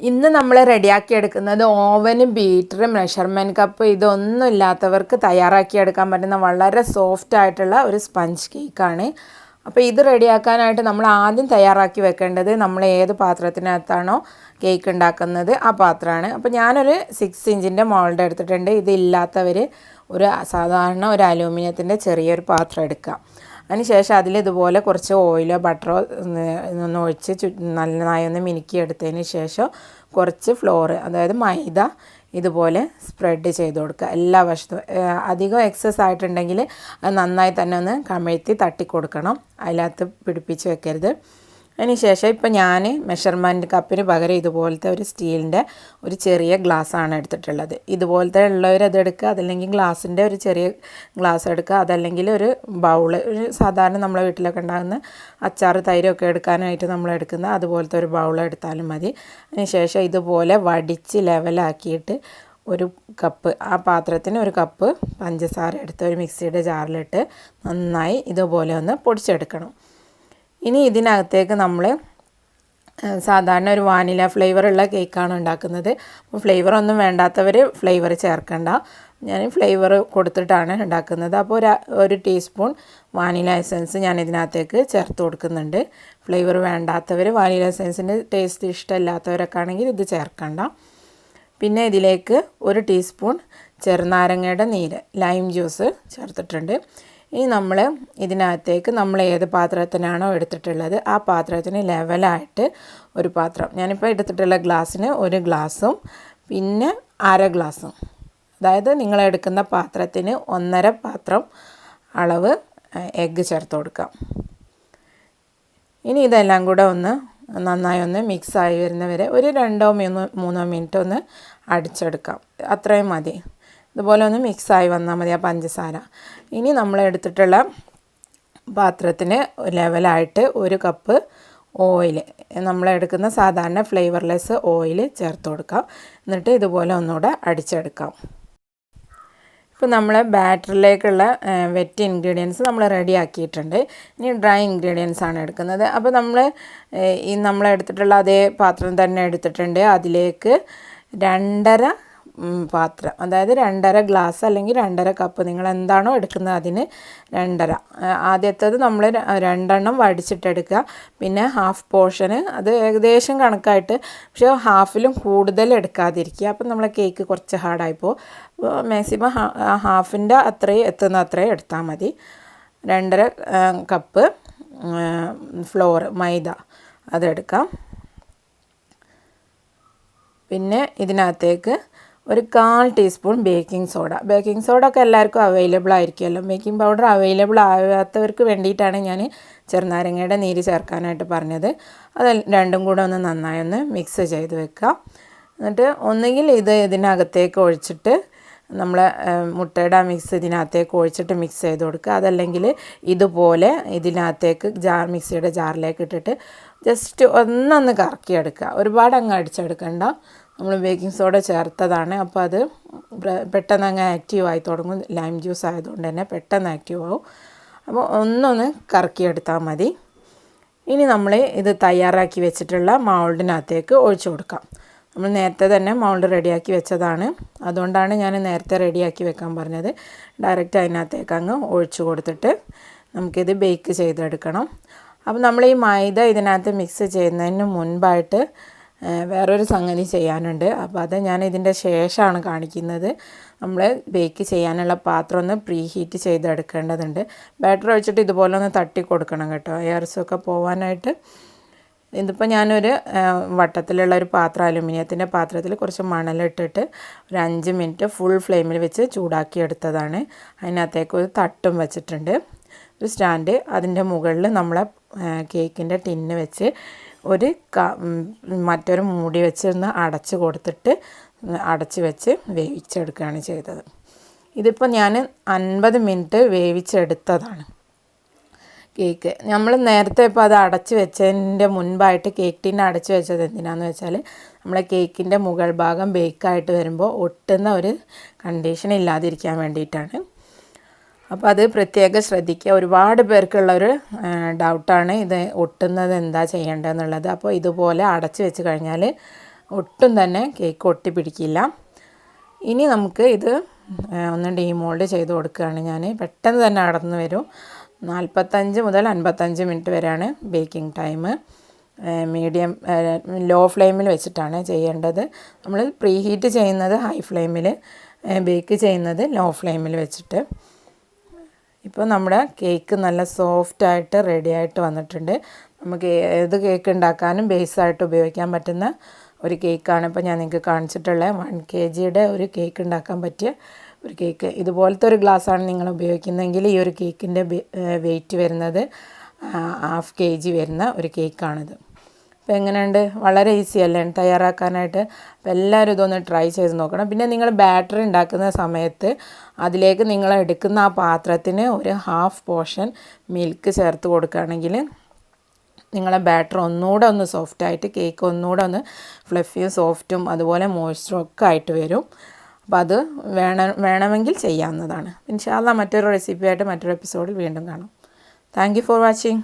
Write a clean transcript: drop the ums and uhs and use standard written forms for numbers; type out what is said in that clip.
ഇന്ന് നമ്മൾ റെഡിയാക്കിയെടുക്കുന്നത് ഓവനും ബീറ്ററും measurement cup ഇതൊന്നും ഇല്ലാത്തവർക്ക് തയ്യാറാക്കിയെടുക്കാൻ പറ്റുന്ന വളരെ സോഫ്റ്റ് ആയിട്ടുള്ള ഒരു സ്പഞ്ച് കേക്കാണ്. അപ്പോൾ ഇത് റെഡിയാക്കാനായിട്ട് നമ്മൾ ആദ്യം തയ്യാറാക്കി വെക്കേണ്ടത് നമ്മൾ ഏത് പാത്രത്തിനകത്താണോ കേക്ക് ഉണ്ടാക്കുന്നത് ആ പാത്രമാണ്. അപ്പോൾ ഞാനൊരു 6 ഇഞ്ചിൻ്റെ മോൾഡ് എടുത്തിട്ടുണ്ട്. ഇതില്ലാത്തവർ ഒരു സാധാരണ ഒരു അലൂമിനിയത്തിൻ്റെ ചെറിയൊരു പാത്രം എടുക്കുക. അതിനുശേഷം അതിൽ ഇതുപോലെ കുറച്ച് ഓയിലോ ബട്ടറോ ഒന്ന് ഒഴിച്ച് നന്നായി ഒന്ന് മിനുക്കിയെടുത്തതിന് ശേഷം കുറച്ച് ഫ്ലോർ അതായത് മൈദ ഇതുപോലെ സ്പ്രെഡ് ചെയ്ത് കൊടുക്കുക. എല്ലാ വശത്തും അധികം എക്സസ് ആയിട്ടുണ്ടെങ്കിൽ അത് നന്നായി തന്നെ ഒന്ന് കമഴ്ത്തി തട്ടി കൊടുക്കണം, അതിനകത്ത് പിടിപ്പിച്ച് വെക്കരുത്. അതിന് ശേഷം ഇപ്പോൾ ഞാൻ മെഷർമെൻറ്റ് കപ്പിന് പകരം ഇതുപോലത്തെ ഒരു സ്റ്റീലിൻ്റെ ഒരു ചെറിയ ഗ്ലാസ്സാണ് എടുത്തിട്ടുള്ളത്. ഇതുപോലത്തെ ഉള്ളവർ അതെടുക്കുക, അതല്ലെങ്കിൽ ഗ്ലാസിൻ്റെ ഒരു ചെറിയ ഗ്ലാസ് എടുക്കുക, അതല്ലെങ്കിൽ ഒരു ബൗള്, ഒരു സാധാരണ നമ്മളെ വീട്ടിലൊക്കെ ഉണ്ടാകുന്ന അച്ചാർ തൈരൊക്കെ എടുക്കാനായിട്ട് നമ്മൾ എടുക്കുന്ന അതുപോലത്തെ ഒരു ബൗൾ എടുത്താലും മതി. അതിന് ശേഷം ഇതുപോലെ വടിച്ച് ലെവലാക്കിയിട്ട് ഒരു കപ്പ്, ആ പാത്രത്തിന് ഒരു കപ്പ് പഞ്ചസാര എടുത്ത് ഒരു മിക്സിയുടെ ജാറിലിട്ട് നന്നായി ഇതുപോലെ ഒന്ന് പൊടിച്ചെടുക്കണം. ഇനി ഇതിനകത്തേക്ക് നമ്മൾ സാധാരണ ഒരു വാനില ഫ്ലേവറുള്ള കേക്കാണ് ഉണ്ടാക്കുന്നത്. അപ്പോൾ ഫ്ലേവറൊന്നും വേണ്ടാത്തവർ ഫ്ലേവർ ചേർക്കണ്ട. ഞാൻ ഫ്ലേവർ കൊടുത്തിട്ടാണ് ഉണ്ടാക്കുന്നത്. അപ്പോൾ ഒരു ടീസ്പൂൺ വാനില എസൻസ് ഞാൻ ഇതിനകത്തേക്ക് ചേർത്ത് കൊടുക്കുന്നുണ്ട്. ഫ്ലേവർ വേണ്ടാത്തവർ, വാനില എസൻസിൻ്റെ ടേസ്റ്റ് ഇഷ്ടമില്ലാത്തവരൊക്കെ ആണെങ്കിൽ ഇത് ചേർക്കണ്ട. പിന്നെ ഇതിലേക്ക് ഒരു ടീസ്പൂൺ ചെറുനാരങ്ങയുടെ നീര്, ലൈം ജ്യൂസ് ചേർത്തിട്ടുണ്ട്. ഇനി നമ്മൾ ഇതിനകത്തേക്ക് നമ്മൾ ഏത് പാത്രത്തിനാണോ എടുത്തിട്ടുള്ളത് ആ പാത്രത്തിന് ലെവലായിട്ട് ഒരു പാത്രം, ഞാനിപ്പോൾ എടുത്തിട്ടുള്ള ഗ്ലാസ്സിന് ഒരു ഗ്ലാസ്സും പിന്നെ അര ഗ്ലാസ്സും, അതായത് നിങ്ങൾ എടുക്കുന്ന പാത്രത്തിന് 1.5 പാത്രം അളവ് എഗ്ഗ് ചേർത്ത് കൊടുക്കാം. ഇനി ഇതെല്ലാം കൂടെ ഒന്ന് നന്നായി ഒന്ന് മിക്സായി വരുന്നവരെ ഒരു 2-3 മിനിറ്റ് ഒന്ന് അടിച്ചെടുക്കാം. അത്രയും മതി. ഇതുപോലെ ഒന്ന് മിക്സായി വന്നാൽ മതി ആ പഞ്ചസാര. ഇനി നമ്മൾ എടുത്തിട്ടുള്ള പാത്രത്തിന് ലെവലായിട്ട് ഒരു കപ്പ് ഓയിൽ, നമ്മളെടുക്കുന്ന സാധാരണ ഫ്ലേവർലെസ് ഓയിൽ ചേർത്ത് കൊടുക്കാം. എന്നിട്ട് ഇതുപോലെ ഒന്നുകൂടെ അടിച്ചെടുക്കാം. ഇപ്പോൾ നമ്മൾ ബാറ്ററിലേക്കുള്ള വെറ്റ് ഇൻഗ്രീഡിയൻസ് നമ്മൾ റെഡി ആക്കിയിട്ടുണ്ട്. ഇനി ഡ്രൈ ഇൻഗ്രീഡിയൻസ് ആണ് എടുക്കുന്നത്. അപ്പോൾ നമ്മളെടുത്തിട്ടുള്ള അതേ പാത്രം തന്നെ എടുത്തിട്ടുണ്ട്. അതിലേക്ക് 2.5 പാത്രം, അതായത് 2.5 ഗ്ലാസ് അല്ലെങ്കിൽ 2.5 കപ്പ്, നിങ്ങൾ എന്താണോ എടുക്കുന്നത് അതിന് 2.5. ആദ്യത്തേത് നമ്മൾ 2 വടിച്ചിട്ടെടുക്കുക. പിന്നെ ഹാഫ് പോർഷന് അത് ഏകദേശം കണക്കായിട്ട്, പക്ഷേ ഹാഫിലും കൂടുതൽ എടുക്കാതിരിക്കുക. അപ്പം നമ്മളെ കേക്ക് കുറച്ച് ഹാർഡായിപ്പോൾ മാക്സിമം ഹാഫിൻ്റെ അത്രയും എത്തുന്ന അത്രയും എടുത്താൽ മതി. 2.5 കപ്പ് ഫ്ലോർ മൈദ അതെടുക്കാം. പിന്നെ ഇതിനകത്തേക്ക് ഒരു 1/4 ടീസ്പൂൺ ബേക്കിംഗ് സോഡ ഒക്കെ എല്ലാവർക്കും അവൈലബിൾ ആയിരിക്കുമല്ലോ. ബേക്കിംഗ് പൗഡർ അവൈലബിൾ ആകാത്തവർക്ക് വേണ്ടിയിട്ടാണ് ഞാൻ ചെറുനാരങ്ങയുടെ നീര് ചേർക്കാനായിട്ട് പറഞ്ഞത്. അത് രണ്ടും കൂടെ ഒന്ന് നന്നായി ഒന്ന് മിക്സ് ചെയ്ത് വെക്കുക. എന്നിട്ട് ഒന്നുകിൽ ഇതിനകത്തേക്ക് ഒഴിച്ചിട്ട് നമ്മൾ മുട്ടയുടെ മിക്സ് ഇതിനകത്തേക്ക് ഒഴിച്ചിട്ട് മിക്സ് ചെയ്ത് കൊടുക്കുക, അതല്ലെങ്കിൽ ഇതുപോലെ ഇതിനകത്തേക്ക് മിക്സിയുടെ ജാറിലേക്ക് ഇട്ടിട്ട് ജസ്റ്റ് ഒന്നൊന്ന് കറക്കിയെടുക്കുക. ഒരുപാട് അങ്ങ് അടിച്ചെടുക്കണ്ട. നമ്മൾ ബേക്കിംഗ് സോഡ ചേർത്തതാണ്, അപ്പോൾ അത് പെട്ടെന്ന് അങ്ങ് ആക്റ്റീവായി തുടങ്ങും. ലൈം ജ്യൂസ് ആയതുകൊണ്ട് തന്നെ പെട്ടെന്ന് ആക്റ്റീവ് ആവും. അപ്പോൾ ഒന്നൊന്ന് കറക്കിയെടുത്താൽ മതി. ഇനി നമ്മൾ ഇത് തയ്യാറാക്കി വെച്ചിട്ടുള്ള മൗൾഡിനകത്തേക്ക് ഒഴിച്ചു കൊടുക്കാം. നമ്മൾ നേരത്തെ തന്നെ മൗൾഡ് റെഡിയാക്കി വെച്ചതാണ്, അതുകൊണ്ടാണ് ഞാൻ നേരത്തെ റെഡിയാക്കി വെക്കാൻ പറഞ്ഞത്. ഡയറക്റ്റ് അതിനകത്തേക്ക് അങ്ങ് ഒഴിച്ചു കൊടുത്തിട്ട് നമുക്കിത് ബേക്ക് ചെയ്തെടുക്കണം. അപ്പോൾ നമ്മൾ ഈ മൈദ ഇതിനകത്ത് മിക്സ് ചെയ്യുന്നതിന് മുൻപായിട്ട് വേറൊരു സംഗതി ചെയ്യാനുണ്ട്. അപ്പോൾ അത് ഞാൻ ഇതിൻ്റെ ശേഷമാണ് കാണിക്കുന്നത്. നമ്മൾ ബേക്ക് ചെയ്യാനുള്ള പാത്രം ഒന്ന് പ്രീ ഹീറ്റ് ചെയ്തെടുക്കേണ്ടതുണ്ട്. ബാറ്റർ ഒഴിച്ചിട്ട് ഇതുപോലെ ഒന്ന് തട്ടി കൊടുക്കണം കേട്ടോ, എയർസൊക്കെ പോകാനായിട്ട്. ഇതിപ്പോൾ ഞാനൊരു വട്ടത്തിലുള്ള ഒരു പാത്രം, അലുമിനിയത്തിൻ്റെ പാത്രത്തിൽ കുറച്ച് മണലിട്ടിട്ട് ഒരു 5 മിനിറ്റ് ഫുൾ ഫ്ലെയിമിൽ വെച്ച് ചൂടാക്കി എടുത്തതാണ്. അതിനകത്തേക്ക് ഒരു തട്ടും വെച്ചിട്ടുണ്ട്, ഒരു സ്റ്റാൻഡ്. അതിൻ്റെ മുകളിൽ നമ്മളെ കേക്കിൻ്റെ ടിന്ന് വെച്ച് മറ്റൊരു മൂടി വെച്ച് ഒന്ന് അടച്ച് വെച്ച് വേവിച്ചെടുക്കുകയാണ് ചെയ്തത്. ഇതിപ്പോൾ ഞാൻ 50 മിനിറ്റ് വേവിച്ചെടുത്തതാണ് കേക്ക്. നമ്മൾ നേരത്തെ ഇപ്പോൾ അത് അടച്ച് വെച്ചതിൻ്റെ മുൻപായിട്ട് കേക്ക് ടിന്ന് അടച്ച് വെച്ചത് എന്തിനാണെന്ന് വെച്ചാൽ നമ്മളെ കേക്കിൻ്റെ മുകൾ ഭാഗം ബേക്കായിട്ട് വരുമ്പോൾ ഒട്ടുന്ന ഒരു കണ്ടീഷൻ ഇല്ലാതിരിക്കാൻ വേണ്ടിയിട്ടാണ്. അപ്പോൾ അത് പ്രത്യേകം ശ്രദ്ധിക്കുക. ഒരുപാട് പേർക്കുള്ളൊരു ഡൗട്ടാണ് ഇത് ഒട്ടുന്നത് എന്താ ചെയ്യേണ്ടതെന്നുള്ളത്. അപ്പോൾ ഇതുപോലെ അടച്ച് വെച്ച് കഴിഞ്ഞാൽ ഒട്ടും തന്നെ കേക്ക് ഒട്ടി പിടിക്കില്ല. ഇനി നമുക്ക് ഇത് ഒന്ന് ഡീമോൾഡ് ചെയ്ത് കൊടുക്കുകയാണ് ഞാൻ. പെട്ടെന്ന് തന്നെ അടന്ന് വരും. 45 മുതൽ 55 മിനിറ്റ് വരെയാണ് ബേക്കിംഗ് ടൈം. മീഡിയം ലോ ഫ്ലെയിമിൽ വെച്ചിട്ടാണ് ചെയ്യേണ്ടത്. നമ്മൾ പ്രീ ഹീറ്റ് ചെയ്യുന്നത് ഹൈ ഫ്ലെയിമിൽ, ബേക്ക് ചെയ്യുന്നത് ലോ ഫ്ലെയിമിൽ വെച്ചിട്ട്. ഇപ്പോൾ നമ്മുടെ കേക്ക് നല്ല സോഫ്റ്റായിട്ട് റെഡി ആയിട്ട് വന്നിട്ടുണ്ട്. നമുക്ക് ഏത് കേക്ക് ഉണ്ടാക്കാനും ബേസായിട്ട് ഉപയോഗിക്കാൻ പറ്റുന്ന ഒരു കേക്കാണ് ഇപ്പോൾ ഞാൻ നിങ്ങൾക്ക് കാണിച്ചിട്ടുള്ളത്. 1 kg ഒരു കേക്ക് ഉണ്ടാക്കാൻ പറ്റിയ ഒരു കേക്ക്. ഇതുപോലത്തെ ഒരു ഗ്ലാസ്സാണ് നിങ്ങൾ ഉപയോഗിക്കുന്നതെങ്കിൽ ഈ ഒരു കേക്കിൻ്റെ വെയിറ്റ് വരുന്നത് 1/2 kg വരുന്ന ഒരു കേക്കാണിത്. അപ്പോൾ എങ്ങനെയുണ്ട്? വളരെ ഈസി അല്ലേ തയ്യാറാക്കാനായിട്ട്? അപ്പോൾ എല്ലാവരും ഇതൊന്ന് ട്രൈ ചെയ്ത് നോക്കണം. പിന്നെ നിങ്ങൾ ബാറ്ററി ഉണ്ടാക്കുന്ന സമയത്ത് അതിലേക്ക് നിങ്ങൾ എടുക്കുന്ന ആ പാത്രത്തിന് ഒരു 1/2 പോർഷൻ മിൽക്ക് ചേർത്ത് കൊടുക്കുകയാണെങ്കിൽ നിങ്ങളെ ബാറ്റർ ഒന്നുകൂടെ ഒന്ന് സോഫ്റ്റായിട്ട് കേക്ക് ഒന്നുകൂടെ ഒന്ന് ഫ്ലഫിയും സോഫ്റ്റും അതുപോലെ മോയ്സ്ചറും ഒക്കെ ആയിട്ട് വരും. അപ്പോൾ അത് വേണമെങ്കിൽ ചെയ്യാവുന്നതാണ്. ഇൻഷാ അല്ലാഹ് മറ്റൊരു റെസിപ്പിയായിട്ട് മറ്റൊരു എപ്പിസോഡിൽ വീണ്ടും കാണാം. Thank you for watching.